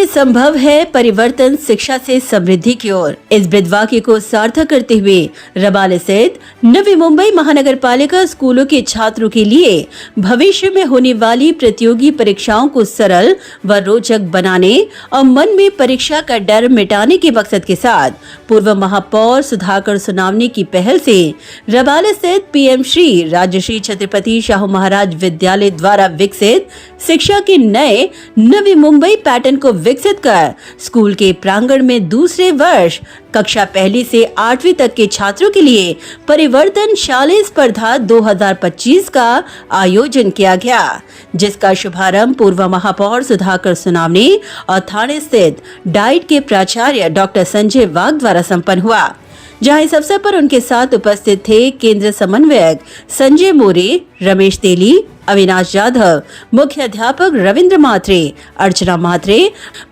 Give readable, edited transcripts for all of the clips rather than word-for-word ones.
से संभव है परिवर्तन, शिक्षा से समृद्धि की ओर। इस ब्रीदवाक्य को सार्थक करते हुए रबाले स्थित नवी मुंबई महानगर पालिका स्कूलों के छात्रों के लिए भविष्य में होने वाली प्रतियोगी परीक्षाओं को सरल व रोचक बनाने और मन में परीक्षा का डर मिटाने के मकसद के साथ पूर्व महापौर सुधाकर सोनावने की पहल से रबाले स्थित पीएम श्री राजश्री छत्रपति शाहू महाराज विद्यालय द्वारा विकसित शिक्षा के नए नवी मुंबई पैटर्न को विकसित कर स्कूल के प्रांगण में दूसरे वर्ष कक्षा पहली से 8वीं तक के छात्रों के लिए परिवर्तन शालेय स्पर्धा 2025 का आयोजन किया गया, जिसका शुभारंभ पूर्व महापौर सुधाकर सोनावने और थाने स्थित डाइट के प्राचार्य डॉक्टर संजय वाघ द्वारा संपन्न हुआ, जहां इस अवसर पर उनके साथ उपस्थित थे केंद्र समन्वयक संजय मोरे, रमेश तेली, अविनाश यादव, मुख्य अध्यापक रविंद्र म्हात्रे, अर्चना म्हात्रे,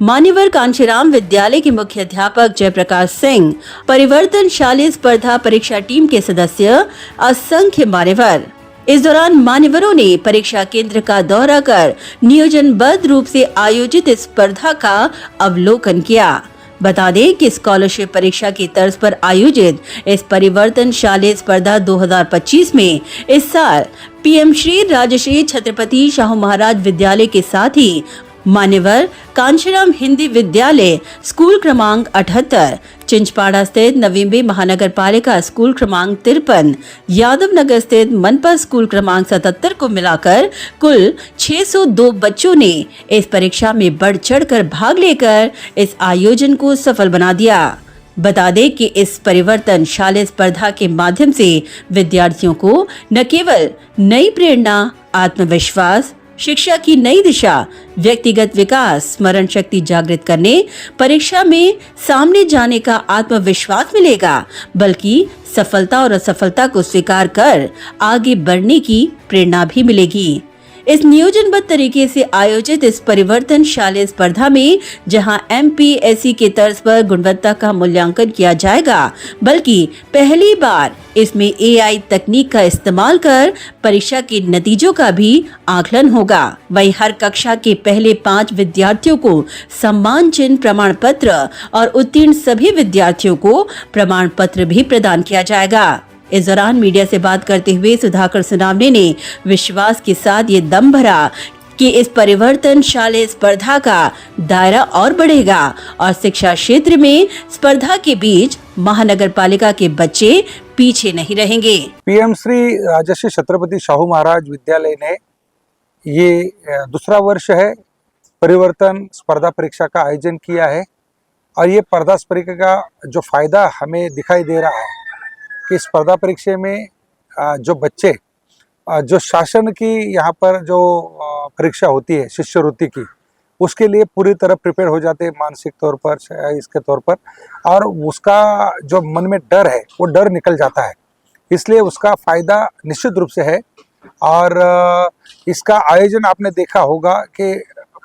मान्यवर कांशीराम विद्यालय के मुख्य अध्यापक जयप्रकाश सिंह, परिवर्तन शालेय स्पर्धा परीक्षा टीम के सदस्य, असंख्य मान्यवर। इस दौरान मान्यवरों ने परीक्षा केंद्र का दौरा कर नियोजनबद्ध रूप से आयोजित इस स्पर्धा का अवलोकन किया। बता दें कि स्कॉलरशिप परीक्षा की तर्ज पर आयोजित इस परिवर्तन शालेय स्पर्धा 2025 में इस साल पीएम श्री राजश्री छत्रपति शाहू महाराज विद्यालय के साथ ही मान्यवर कांशीराम हिंदी विद्यालय स्कूल क्रमांक 78, चिंचपाड़ा स्थित नवी मुंबई महानगर पालिका स्कूल क्रमांक 53, यादव नगर स्थित मनपा स्कूल क्रमांक 77 को मिलाकर कुल 602 बच्चों ने इस परीक्षा में बढ़ चढ़कर भाग लेकर इस आयोजन को सफल बना दिया। बता दें कि इस परिवर्तन शालेय स्पर्धा के माध्यम से विद्यार्थियों को न केवल नई प्रेरणा, आत्मविश्वास, शिक्षा की नई दिशा, व्यक्तिगत विकास, स्मरण शक्ति जागृत करने, परीक्षा में सामने जाने का आत्मविश्वास मिलेगा, बल्कि सफलता और असफलता को स्वीकार कर आगे बढ़ने की प्रेरणा भी मिलेगी। इस नियोजनबद्ध तरीके से आयोजित इस परिवर्तन शालेय स्पर्धा में जहां एमपीएससी के तर्ज पर गुणवत्ता का मूल्यांकन किया जाएगा, बल्कि पहली बार इसमें एआई तकनीक का इस्तेमाल कर परीक्षा के नतीजों का भी आकलन होगा। वहीं हर कक्षा के पहले 5 विद्यार्थियों को सम्मान चिन्ह, प्रमाण पत्र और उत्तीर्ण सभी विद्यार्थियों को प्रमाण पत्र भी प्रदान किया जाएगा। इस दौरान मीडिया से बात करते हुए सुधाकर सोनावने ने विश्वास के साथ ये दम भरा कि इस परिवर्तन शालेय स्पर्धा का दायरा और बढ़ेगा और शिक्षा क्षेत्र में स्पर्धा के बीच महानगर पालिका के बच्चे पीछे नहीं रहेंगे। पीएम श्री राजश्री छत्रपति शाहू महाराज विद्यालय ने ये दूसरा वर्ष है परिवर्तन स्पर्धा परीक्षा का आयोजन किया है और ये स्पर्धा परीक्षा का जो फायदा हमें दिखाई दे रहा है कि स्पर्धा परीक्षा में जो बच्चे जो शासन की यहाँ पर जो परीक्षा होती है शिष्यवृत्ति की, उसके लिए पूरी तरह प्रिपेयर हो जाते हैं मानसिक तौर पर, इसके तौर पर, और उसका जो मन में डर है वो डर निकल जाता है। इसलिए उसका फायदा निश्चित रूप से है। और इसका आयोजन आपने देखा होगा कि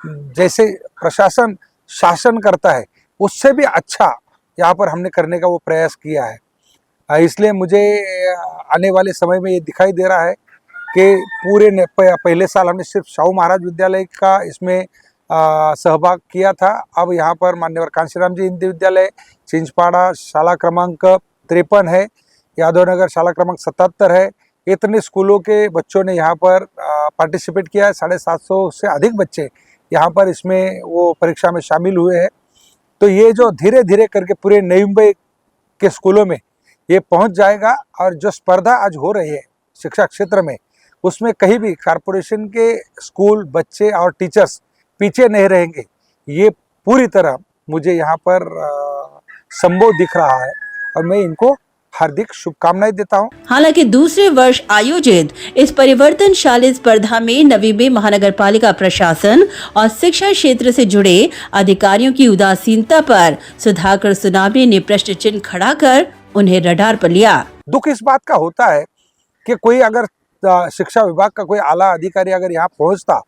जैसे प्रशासन शासन करता है उससे भी अच्छा यहाँ पर हमने करने का वो प्रयास किया है। इसलिए मुझे आने वाले समय में ये दिखाई दे रहा है कि पूरे पहले साल हमने सिर्फ शाहू महाराज विद्यालय का इसमें सहभाग किया था। अब यहाँ पर मान्यवर कांशीराम जी हिंदी विद्यालय, चिंचपाड़ा शाला क्रमांक 53 है, यादव नगर शाला क्रमांक 77 है। इतने स्कूलों के बच्चों ने यहाँ पर पार्टिसिपेट किया है। 750 से अधिक बच्चे यहाँ पर इसमें वो परीक्षा में शामिल हुए हैं। तो ये जो धीरे धीरे करके पूरे नई मुंबई के स्कूलों में ये पहुंच जाएगा और जो स्पर्धा आज हो रही है शिक्षा क्षेत्र में, उसमें कहीं भी कारपोरेशन के स्कूल, बच्चे और टीचर्स पीछे नहीं रहेंगे। ये पूरी तरह मुझे यहाँ पर संभव दिख रहा है और मैं इनको हार्दिक शुभकामनाएं देता हूँ। हालांकि दूसरे वर्ष आयोजित इस परिवर्तन शालेय स्पर्धा में नवी मुंबई महानगर पालिका प्रशासन और शिक्षा क्षेत्र से जुड़े अधिकारियों की उदासीनता पर सुधाकर सोनावने ने प्रश्न चिन्ह खड़ा कर उन्हें रडार पर लिया। दुख इस बात का होता है कि कोई अगर शिक्षा विभाग का कोई आला अधिकारी अगर यहाँ पहुंचता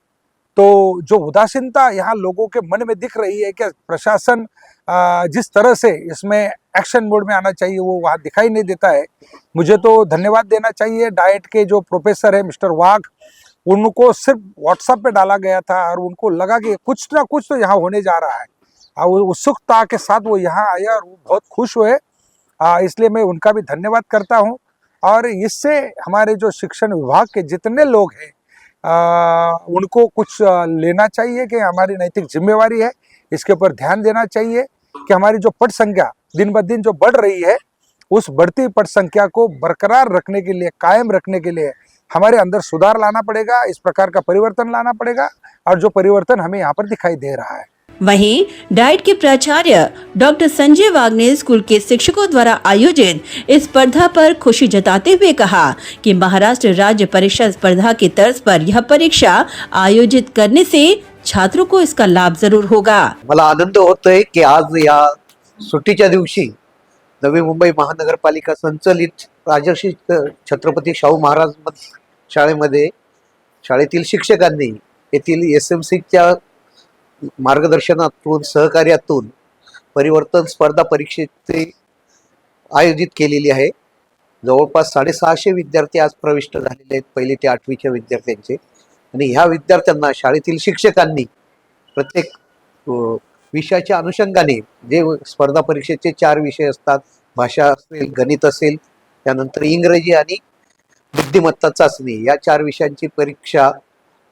तो जो उदासीनता यहाँ लोगों के मन में दिख रही है कि प्रशासन जिस तरह से इसमें एक्शन मोड में आना चाहिए वो वहाँ दिखाई नहीं देता है। मुझे तो धन्यवाद देना चाहिए डाइट के जो प्रोफेसर है मिस्टर वाघ, उनको सिर्फ व्हाट्सएप पे डाला गया था और उनको लगा कि कुछ ना कुछ तो यहाँ होने जा रहा है। और उत्सुकता के साथ वो यहाँ आए और वो बहुत खुश हुए। इसलिए मैं उनका भी धन्यवाद करता हूँ। और इससे हमारे जो शिक्षण विभाग के जितने लोग हैं उनको कुछ लेना चाहिए कि हमारी नैतिक जिम्मेवारी है, इसके ऊपर ध्यान देना चाहिए कि हमारी जो पट संख्या दिन ब दिन जो बढ़ रही है, उस बढ़ती पट संख्या को बरकरार रखने के लिए, कायम रखने के लिए हमारे अंदर सुधार लाना पड़ेगा, इस प्रकार का परिवर्तन लाना पड़ेगा। और जो परिवर्तन हमें यहाँ पर दिखाई दे रहा है। वहीं डाइट के प्राचार्य डॉक्टर संजय वाघ ने स्कूल के शिक्षकों द्वारा आयोजित इस स्पर्धा पर खुशी जताते हुए कहा कि महाराष्ट्र राज्य परीक्षा स्पर्धा की तर्ज पर यह परीक्षा आयोजित करने से छात्रों को इसका लाभ जरूर होगा। मला आनंद होतोय की आज या सुट्टीच्या दिवशी नवी मुंबई महानगरपालिका संचलित राजर्षी छत्रपती शाहू महाराज शाळेमध्ये शाळेतील शिक्षकांनी येथील SMCच्या मार्गदर्शनातून सहकार्यातून परिवर्तन स्पर्धा परीक्षेचे आयोजित केलेली आहे। जवळपास 650 विद्यार्थी आज प्रविष्ट झालेले आहेत, पहिली ते 8वीच्या विद्यार्थ्यांचे। आणि ह्या विद्यार्थ्यांना शाळेतील शिक्षकांनी प्रत्येक विषयाच्या अनुषंगाने जे स्पर्धा परीक्षेचे 4 विषय असतात, भाषा असेल, गणित असेल, त्यानंतर इंग्रजी आणि बुद्धिमत्ता चाचणी, या 4 विषयांची परीक्षा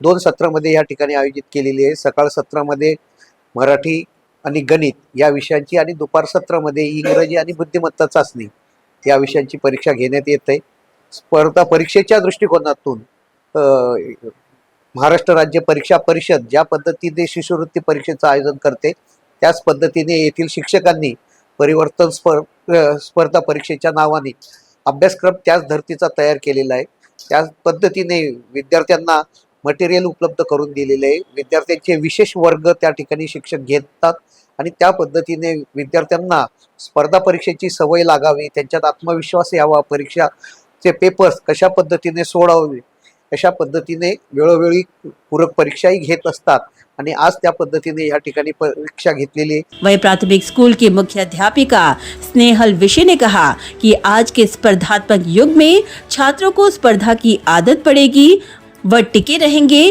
2 सत्रामध्ये या ठिकाणी आयोजित केलेली आहे। सकाळ सत्रामध्ये मराठी आणि गणित या विषयांची आणि दुपार सत्रामध्ये इंग्रजी आणि बुद्धिमत्ता चाचणी या विषयांची परीक्षा घेण्यात येत आहे। स्पर्धा परीक्षेच्या दृष्टिकोनातून महाराष्ट्र राज्य परीक्षा परिषद ज्या पद्धतीने शिष्यवृत्ती परीक्षेचं आयोजन करते, त्याच पद्धतीने येथील शिक्षकांनी परिवर्तन स्पर्धा परीक्षेच्या नावाने अभ्यासक्रम त्याच धर्तीचा तयार केलेला आहे। त्याच पद्धतीने विद्यार्थ्यांना मटेरियल उपलब्ध करून दिलेले आहे। विद्यार्थ्यांचे विशेष वर्ग त्या ठिकाणी शिक्षक घेतात आणि त्या पद्धतीने विद्यार्थ्यांना स्पर्धा परीक्षेची सवय लागावी, त्यांच्यात आत्मविश्वास यावा, परीक्षाचे पेपर्स कशा पद्धतीने सोडवावे अशा पद्धतीने वेळोवेळी पूरक परीक्षाही घेत असतात आणि आज त्या पद्धतीने या ठिकाणी परीक्षा घेतलेली आहे। वही प्राथमिक स्कूल की मुख्य अध्यापिका स्नेहल विशे ने कहा कि आज के स्पर्धात्मक युग में छात्रों को स्पर्धा की आदत पड़ेगी, वह टिके रहेंगे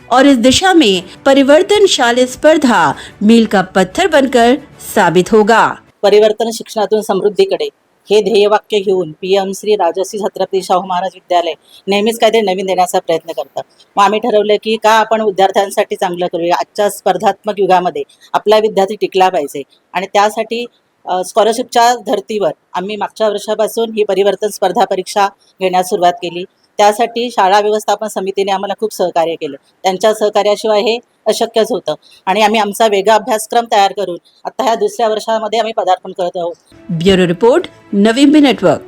और इस दिशा में परिवर्तनशाली स्पर्धा मील का पत्थर बनकर साबित होगा। परिवर्तन शिक्षणातून समृद्धीकडे हे ध्येयवाक्य घेऊन PM श्री राजर्षी छत्रपती शाहू महाराज विद्यालय नेहमीच काहीतरी नवीन देण्याचा प्रयत्न करतं। मग आम्ही ठरवलं की का आपण विद्यार्थ्यांसाठी चांगलं करूया, आजच्या स्पर्धात्मक युगामध्ये आपला विद्यार्थी टिकला पाहिजे आणि त्यासाठी स्कॉलरशिपच्या धर्तीवर आम्ही मागच्या वर्षापासून ही परिवर्तन स्पर्धा परीक्षा घेण्यास सुरुवात केली। त्यासाठी शाळा व्यवस्थापन समितीने आम्हाला खूप सहकार्य केलं, त्यांच्या सहकार्याशिवाय हे अशक्यच होतं आणि आम्ही आमचा वेगळा अभ्यासक्रम तयार करून आता ह्या दुसऱ्या वर्षामध्ये आम्ही पदार्पण करत आहोत। Bureau report, Navi Mumbai network.